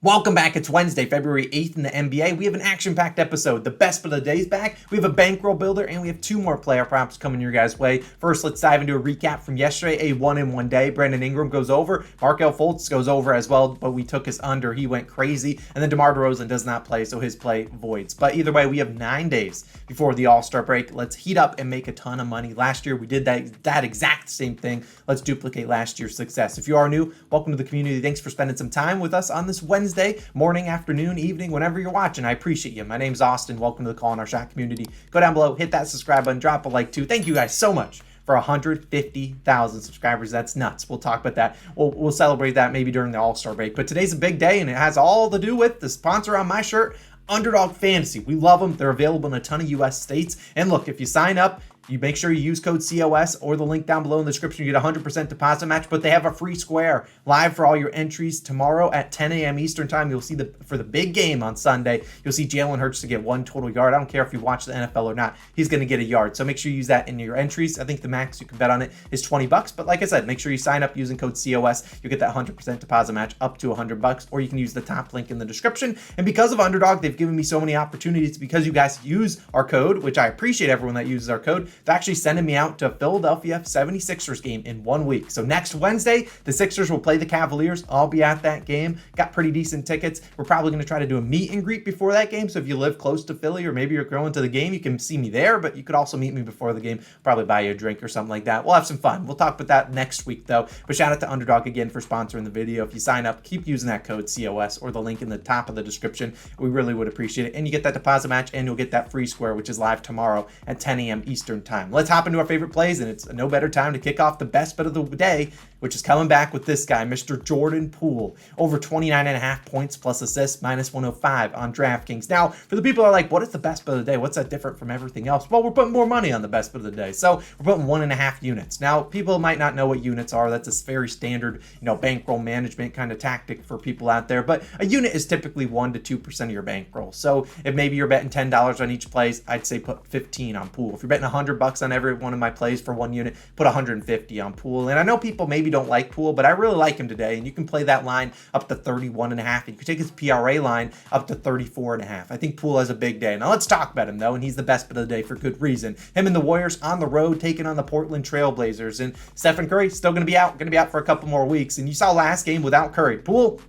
Welcome back. It's Wednesday, February 8th in the NBA. We have an action-packed episode. The best of the day is back. We have a bankroll builder, and we have two more player props coming your guys' way. First, let's dive into a recap from yesterday, a one-in-one day. Brandon Ingram goes over. Markelle Fultz goes over as well, but we took his under. He went crazy. And then DeMar DeRozan does not play, so his play voids. But either way, we have 9 days before the All-Star break. Let's heat up and make a ton of money. Last year, we did that exact same thing. Let's duplicate last year's success. If you are new, welcome to the community. Thanks for spending some time with us on this Wednesday morning, afternoon, evening, whenever you're watching. I appreciate you. My name's Austin. Welcome to the Call in Our Shot community. Go down below, hit that subscribe button, drop a like too. Thank you guys so much for 150,000 subscribers. That's nuts. We'll talk about that. We'll celebrate that maybe during the All-Star break. But today's a big day, and it has all to do with the sponsor on my shirt, Underdog Fantasy. We love them. They're available in a ton of U.S. states. And look, if you sign up, you make sure you use code COS or the link down below in the description. You get a 100% deposit match, but they have a free square live for all your entries tomorrow at 10 a.m. Eastern time. You'll see for the big game on Sunday, you'll see Jalen Hurts to get 1 total yard. I don't care if you watch the NFL or not. He's going to get a yard. So make sure you use that in your entries. I think the max you can bet on it is $20. But like I said, make sure you sign up using code COS. You get that 100% deposit match up to $100, or you can use the top link in the description. And because of Underdog, they've given me so many opportunities because you guys use our code, which I appreciate everyone that uses our code. They're actually sending me out to Philadelphia 76ers game in 1 week. So next Wednesday, the Sixers will play the Cavaliers. I'll be at that game. Got pretty decent tickets. We're probably going to try to do a meet and greet before that game. So if you live close to Philly, or maybe you're going to the game, you can see me there, but you could also meet me before the game. Probably buy you a drink or something like that. We'll have some fun. We'll talk about that next week though. But shout out to Underdog again for sponsoring the video. If you sign up, keep using that code COS or the link in the top of the description. We really would appreciate it. And you get that deposit match, and you'll get that free square, which is live tomorrow at 10 a.m. Eastern time. Let's hop into our favorite plays, and it's no better time to kick off the best bet of the day, which is coming back with this guy, Mr. Jordan Poole, over 29.5 points plus assists, minus 105 on DraftKings. Now, for the people that are like, what is the best bet of the day? What's that different from everything else? Well, we're putting more money on the best bet of the day. So we're putting 1.5 units. Now, people might not know what units are. That's a very standard, bankroll management kind of tactic for people out there. But a unit is typically 1 to 2% of your bankroll. So if maybe you're betting $10 on each plays, I'd say put 15 on Poole. If you're betting $100 on every one of my plays for 1 unit, put 150 on Poole. And I know people maybe don't like Poole, but I really like him today. And you can play that line up to 31.5. And you can take his PRA line up to 34.5. I think Poole has a big day. Now let's talk about him though, and he's the best bet of the day for good reason. Him and the Warriors on the road taking on the Portland Trailblazers. And Stephen Curry still going to be out for a couple more weeks. And you saw last game without Curry. Poole,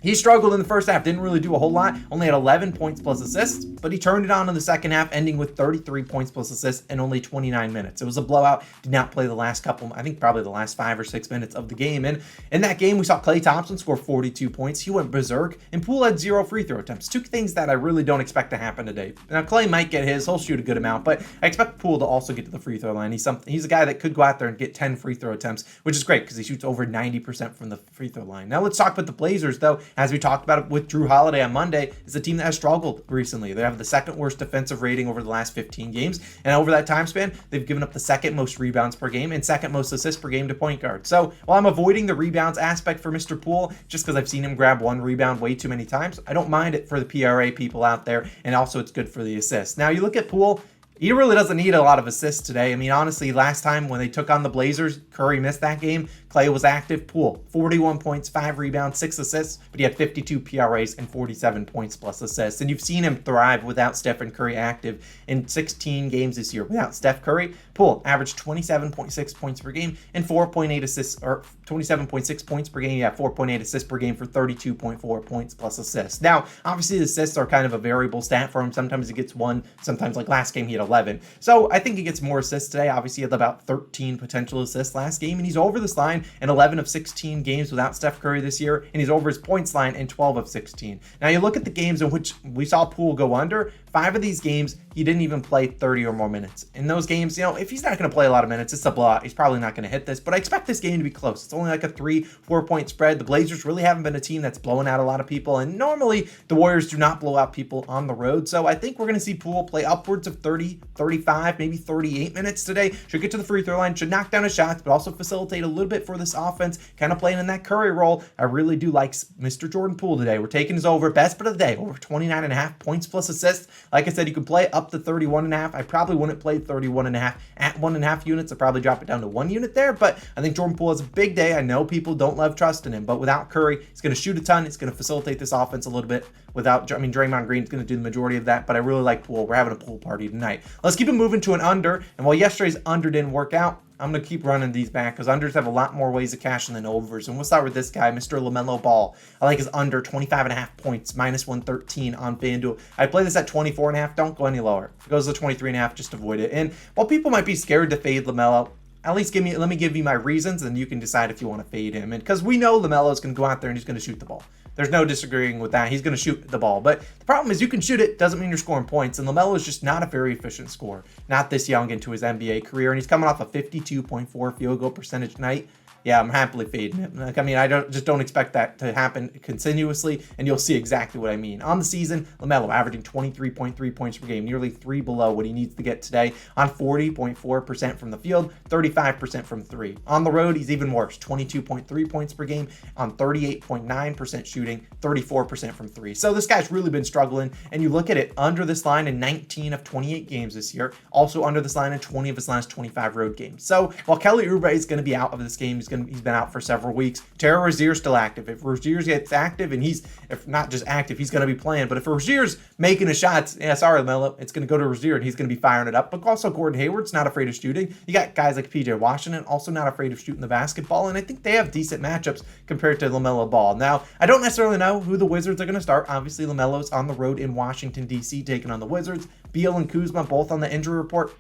he struggled in the first half, didn't really do a whole lot, only had 11 points plus assists, but he turned it on in the second half, ending with 33 points plus assists in only 29 minutes. It was a blowout, did not play the last couple, I think probably the last 5 or 6 minutes of the game. And in that game, we saw Klay Thompson score 42 points. He went berserk, and Poole had 0 free throw attempts. 2 things that I really don't expect to happen today. Now, Klay might get his, he'll shoot a good amount, but I expect Poole to also get to the free throw line. He's a guy that could go out there and get 10 free throw attempts, which is great because he shoots over 90% from the free throw line. Now, let's talk about the Blazers, though, as we talked about it with Drew Holiday on Monday. Is a team that has struggled recently. They have the second worst defensive rating over the last 15 games, and over that time span, they've given up the second most rebounds per game and second most assists per game to point guard. So while I'm avoiding the rebounds aspect for Mr. Poole, just because I've seen him grab 1 rebound way too many times, I don't mind it for the PRA people out there, and also it's good for the assists. Now you look at Poole, he really doesn't need a lot of assists today. I mean, honestly, last time when they took on the Blazers, Curry missed that game. Klay was active. Poole, 41 points, 5 rebounds, 6 assists, but he had 52 PRAs and 47 points plus assists. And you've seen him thrive without Stephen Curry active in 16 games this year. Without Steph Curry, Poole averaged 27.6 points per game and 4.8 assists, or 27.6 points per game. Yeah, 4.8 assists per game for 32.4 points plus assists. Now, obviously, the assists are kind of a variable stat for him. Sometimes he gets 1, sometimes like last game he had 11. So I think he gets more assists today. Obviously, he had about 13 potential assists last game, and he's over this line in 11 of 16 games without Steph Curry this year, and he's over his points line in 12 of 16. Now, you look at the games in which we saw Poole go under, 5 of these games, he didn't even play 30 or more minutes. In those games, if he's not going to play a lot of minutes, it's a blowout. He's probably not going to hit this, but I expect this game to be close. It's only like a 3-4 point spread. The Blazers really haven't been a team that's blowing out a lot of people, and normally the Warriors do not blow out people on the road. So I think we're going to see Poole play upwards of 30, 35, maybe 38 minutes today. Should get to the free throw line, should knock down his shots, but also facilitate a little bit for this offense, kind of playing in that Curry role. I really do like Mr. Jordan Poole today. We're taking his over, best bet of the day, over 29.5 points plus assists. Like I said, you can play up to 31.5. I probably wouldn't play 31.5 at 1.5 units. I'd probably drop it down to 1 unit there, but I think Jordan Poole has a big day. I know people don't love trusting him, but without Curry, he's going to shoot a ton. It's going to facilitate this offense a little bit. Draymond Green's going to do the majority of that, but I really like Poole. We're having a Poole party tonight. Let's keep it moving to an under, and while yesterday's under didn't work out, I'm going to keep running these back because unders have a lot more ways of cashing than overs. And we'll start with this guy, Mr. LaMelo Ball. I like his under 25.5 points, minus 113 on FanDuel. I play this at 24.5. Don't go any lower. If it goes to 23.5, just avoid it. And while people might be scared to fade LaMelo, at least let me give you my reasons, and you can decide if you want to fade him. And because we know LaMelo's going to go out there and he's going to shoot the ball. There's no disagreeing with that. He's going to shoot the ball. But the problem is you can shoot it, doesn't mean you're scoring points. And LaMelo is just not a very efficient scorer. Not this young into his NBA career. And he's coming off a 52.4 field goal percentage night. Yeah, I'm happily fading him. Like, I mean, I don't expect that to happen continuously, and you'll see exactly what I mean. On the season, LaMelo averaging 23.3 points per game, nearly 3 below what he needs to get today, on 40.4% from the field, 35% from 3. On the road, he's even worse, 22.3 points per game, on 38.9% shooting, 34% from 3. So this guy's really been struggling, and you look at it, under this line in 19 of 28 games this year, also under this line in 20 of his last 25 road games. So while Kelly Oubre is going to be out of this game, he's been out for several weeks. Terry Rozier's still active. If Rozier gets active, and if not just active, he's going to be playing. But if Rozier's making his shots, yeah, sorry, LaMelo, it's going to go to Rozier, and he's going to be firing it up. But also Gordon Hayward's not afraid of shooting. You got guys like PJ Washington, also not afraid of shooting the basketball, and I think they have decent matchups compared to LaMelo Ball. Now, I don't necessarily know who the Wizards are going to start. Obviously, LaMelo's on the road in Washington, D.C., taking on the Wizards. Beal and Kuzma both on the injury report.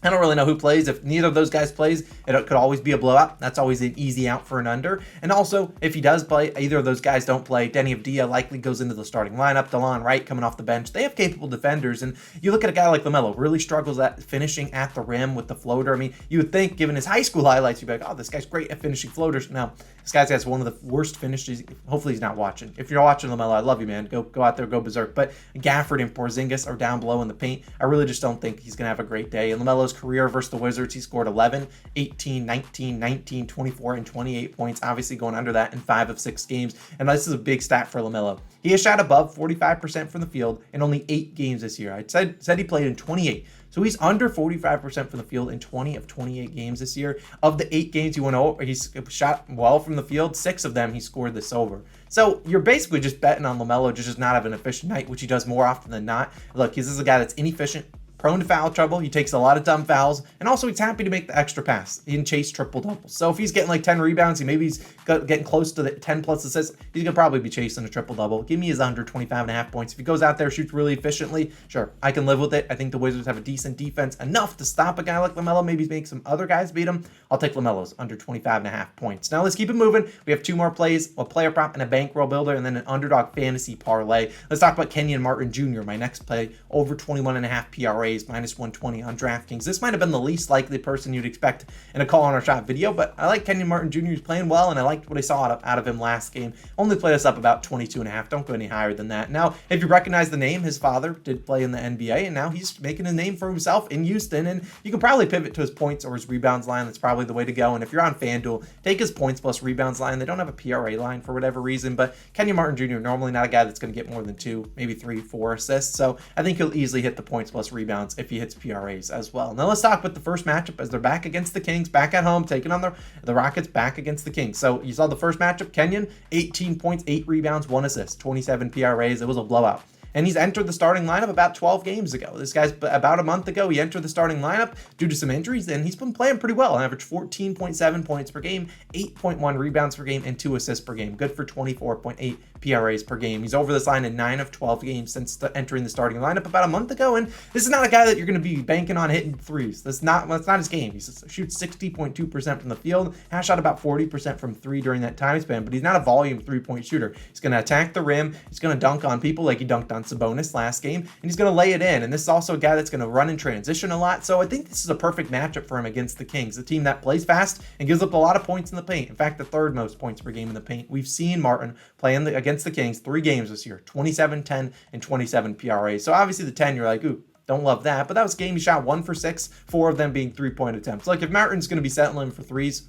I don't really know who plays. If neither of those guys plays, it could always be a blowout. That's always an easy out for an under. And also, if he does play, either of those guys don't play, Denny Avdia likely goes into the starting lineup. DeLon Wright coming off the bench. They have capable defenders. And you look at a guy like LaMelo, really struggles at finishing at the rim with the floater. I mean, you would think, given his high school highlights, you'd be like, oh, this guy's great at finishing floaters. No, this guy has one of the worst finishes. Hopefully he's not watching. If you're watching LaMelo, I love you, man. Go out there, go berserk. But Gafford and Porzingis are down below in the paint. I really just don't think he's going to have a great day. And LaMelo's career versus the Wizards, he scored 11, 18, 19, 19, 24, and 28 points, obviously going under that in 5 of 6 games. And this is a big stat for LaMelo. He has shot above 45% from the field in only 8 games this year. I said he played in 28. So he's under 45% from the field in 20 of 28 games this year. Of the 8 games he went over, he's shot well from the field. 6 of them he scored this over. So you're basically just betting on LaMelo to just not have an efficient night, which he does more often than not. Look, this is a guy that's inefficient, prone to foul trouble. He takes a lot of dumb fouls, and also he's happy to make the extra pass. He can chase triple doubles. So if he's getting like 10 rebounds, he's getting close to the 10 plus assists, he's gonna probably be chasing a triple double. Give me his under 25.5 points. If he goes out there, shoots really efficiently, sure, I can live with it. I think the Wizards have a decent defense, enough to stop a guy like LaMelo, maybe make some other guys beat him. I'll take LaMelo's under 25.5 points. Now let's keep it moving. We have 2 more plays, a player prop and a bankroll builder, and then an underdog fantasy parlay. Let's talk about Kenyon Martin Jr., my next play, over 21.5 PRAs, minus 120 on DraftKings. This might have been the least likely person you'd expect in a call on our shot video, but I like Kenyon Martin Jr. He's playing well, and I liked what I saw out of him last game. Only played us up about 22.5. Don't go any higher than that. Now, if you recognize the name, his father did play in the NBA, and now he's making a name for himself in Houston, and you can probably pivot to his points or his rebounds line. That's probably the way to go. And if you're on FanDuel, take his points plus rebounds line. They don't have a PRA line for whatever reason, but Kenyon Martin Jr. normally not a guy that's going to get more than 2, maybe 3, 4 assists. So I think he'll easily hit the points plus rebounds if he hits PRAs as well. Now let's talk about the first matchup as they're back against the Kings, back at home, taking on the Rockets, back against the Kings. So you saw the first matchup, Kenyon, 18 points, 8 rebounds, 1 assist, 27 PRAs. It was a blowout. And he's entered the starting lineup about 12 games ago. This guy's about a month ago. He entered the starting lineup due to some injuries, and he's been playing pretty well. On average 14.7 points per game, 8.1 rebounds per game, and 2 assists per game. Good for 24.8 PRAs per game. He's over this line in 9 of 12 games since entering the starting lineup about a month ago. And this is not a guy that you're going to be banking on hitting threes. That's not his game. He shoots 60.2% from the field. Has shot about 40% from 3 during that time span, but he's not a volume 3-point shooter. He's going to attack the rim. He's going to dunk on people like he dunked on Sabonis last game, and he's going to lay it in. And this is also a guy that's going to run in transition a lot. So I think this is a perfect matchup for him against the Kings, a team that plays fast and gives up a lot of points in the paint. In fact, the 3rd most points per game in the paint. We've seen Martin play against the Kings 3 games this year, 27, 10, and 27 PRA. So obviously the 10, you're like, ooh, don't love that. But that was a game he shot 1 for 6, 4 of them being 3-point attempts. Like if Martin's going to be settling for threes,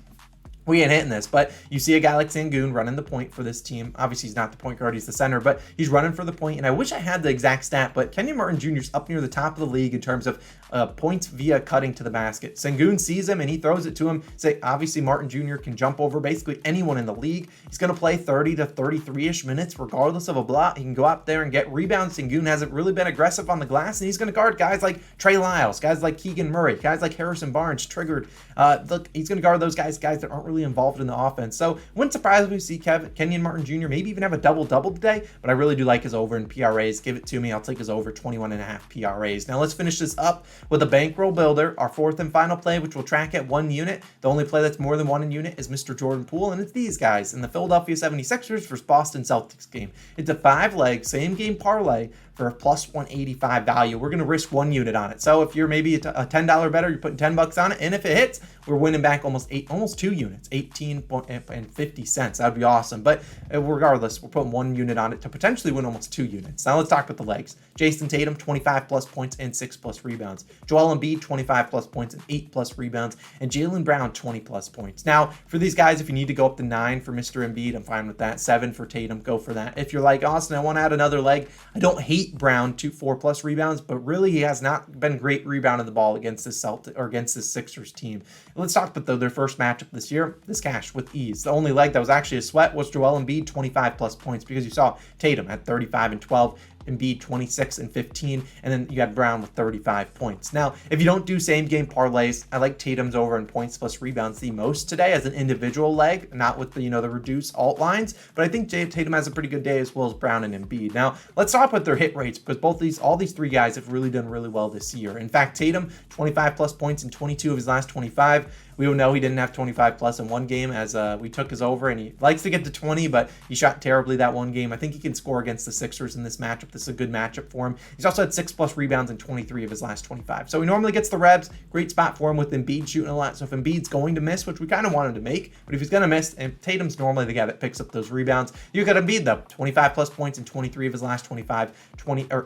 we ain't hitting this, but you see a guy like Sengun running the point for this team. Obviously, he's not the point guard, he's the center, but he's running for the point. And I wish I had the exact stat, but Kenyon Martin Jr. is up near the top of the league in terms of points via cutting to the basket. Sengun sees him and he throws it to him. Obviously, Martin Jr. can jump over basically anyone in the league. He's going to play 30 to 33-ish minutes regardless of a block. He can go out there and get rebounds. Sengun hasn't really been aggressive on the glass, and he's going to guard guys like Trey Lyles, guys like Keegan Murray, guys like Harrison Barnes, triggered. Look, he's going to guard those guys that aren't really involved in the offense. So wouldn't surprise me to see Kenyon Martin Jr. maybe even have a double-double today, but I really do like his over in PRAs. Give it to me. I'll take his over 21.5 PRAs. Now let's finish this up with a bankroll builder, our fourth and final play, which will track at 1 unit. The only play that's more than 1 unit is Mr. Jordan Poole, and it's these guys in the Philadelphia 76ers versus Boston Celtics game. It's a 5-leg, same game parlay for a plus 185 value. We're going to risk 1 unit on it. So if you're maybe a $10 better, you're putting $10 on it, and if it hits, we're winning back almost 2 units, 18.50 cents. That'd be awesome. But regardless, we're putting 1 unit on it to potentially win almost 2 units. Now let's talk about the legs. Jason Tatum, 25 plus points and 6 plus rebounds. Joel Embiid, 25 plus points and 8 plus rebounds. And Jaylen Brown, 20 plus points. Now, for these guys, if you need to go up to 9 for Mr. Embiid, I'm fine with that. 7 for Tatum, go for that. If you're like, Austin, I want to add another leg, I don't hate Brown 4 plus rebounds, but really he has not been great rebounding the ball against this Sixers team. Let's talk about their first matchup this year. This cashed with ease. The only leg that was actually a sweat was Joel Embiid, 25 plus points, because you saw Tatum at 35 and 12. Embiid 26 and 15, and then you got Brown with 35 points. Now, if you don't do same game parlays, I like Tatum's over in points plus rebounds the most today as an individual leg, not with the the reduced alt lines, but I think Tatum has a pretty good day as well as Brown and Embiid. Now, let's talk about their hit rates, because all these 3 guys have really done really well this year. In fact, Tatum 25 plus points in 22 of his last 25. We all know he didn't have 25 plus in one game as we took his over, and he likes to get to 20, but he shot terribly that one game. I think he can score against the Sixers in this matchup. This is a good matchup for him. He's also had 6 plus rebounds in 23 of his last 25. So he normally gets the reps. Great spot for him with Embiid shooting a lot. So if Embiid's going to miss, which we kind of want him to make, but if he's going to miss, and Tatum's normally the guy that picks up those rebounds, you got Embiid though. 25 plus points in 23 of his last 25,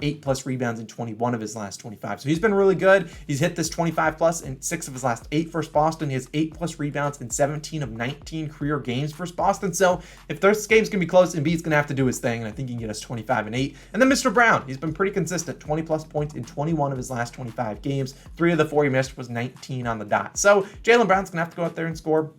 8 plus rebounds in 21 of his last 25. So he's been really good. He's hit this 25 plus in 6 of his last 8 versus Boston. He has 8 plus rebounds in 17 of 19 career games versus Boston. So if this game's going to be close, Embiid's going to have to do his thing, and I think he can get us 25 and 8. And then Mr. Brown, he's been pretty consistent, 20 plus points in 21 of his last 25 games. 3 of the 4 he missed was 19 on the dot. So Jaylen Brown's going to have to go out there and score.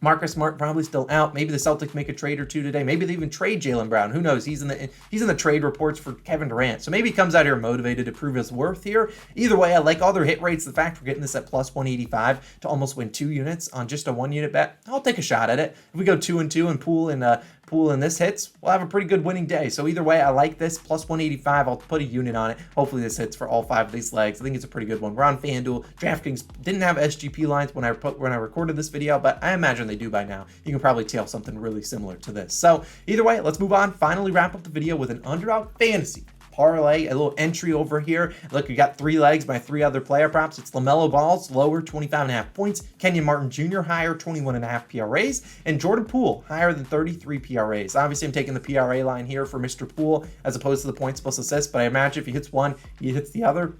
Marcus Smart probably still out. Maybe the Celtics make a trade or two today. Maybe they even trade Jaylen Brown. Who knows? He's in the trade reports for Kevin Durant. So maybe he comes out here motivated to prove his worth here. Either way, I like all their hit rates. The fact we're getting this at plus 185 to almost win 2 units on just a 1 unit bet, I'll take a shot at it. If we go 2-2 and Poole and this hits, we'll have a pretty good winning day. So either way, I like this plus 185. I'll put a unit on it. Hopefully this hits for all 5 of these legs. I think it's a pretty good one. We're on FanDuel. DraftKings didn't have SGP lines when I recorded this video, but I imagine they do by now. You can probably tell something really similar to this. So either way, let's move on. Finally wrap up the video with an Underdog Fantasy parlay, a little entry over here. Look, we got 3 legs by 3 other player props. It's LaMelo Ball's lower, 25.5 points. Kenyon Martin Jr. higher, 21.5 PRAs. And Jordan Poole higher than 33 PRAs. Obviously, I'm taking the PRA line here for Mr. Poole as opposed to the points plus assists, but I imagine if he hits one, he hits the other.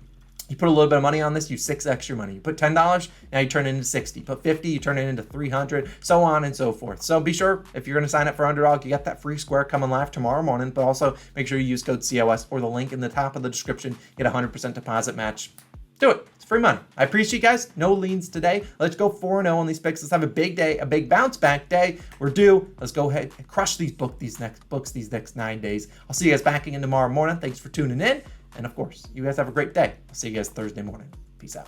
You put a little bit of money on this, you 6 extra money. You put $10, now you turn it into 60. Put 50, you turn it into 300, so on and so forth. So be sure, if you're going to sign up for Underdog, you got that free square coming live tomorrow morning, but also make sure you use code COS or the link in the top of the description. Get a 100% deposit match. Do it. It's free money. I appreciate you guys. No leans today. Let's go 4-0 on these picks. Let's have a big day, a big bounce back day. We're due. Let's go ahead and crush these next 9 days. I'll see you guys back again tomorrow morning. Thanks for tuning in. And of course, you guys have a great day. I'll see you guys Thursday morning. Peace out.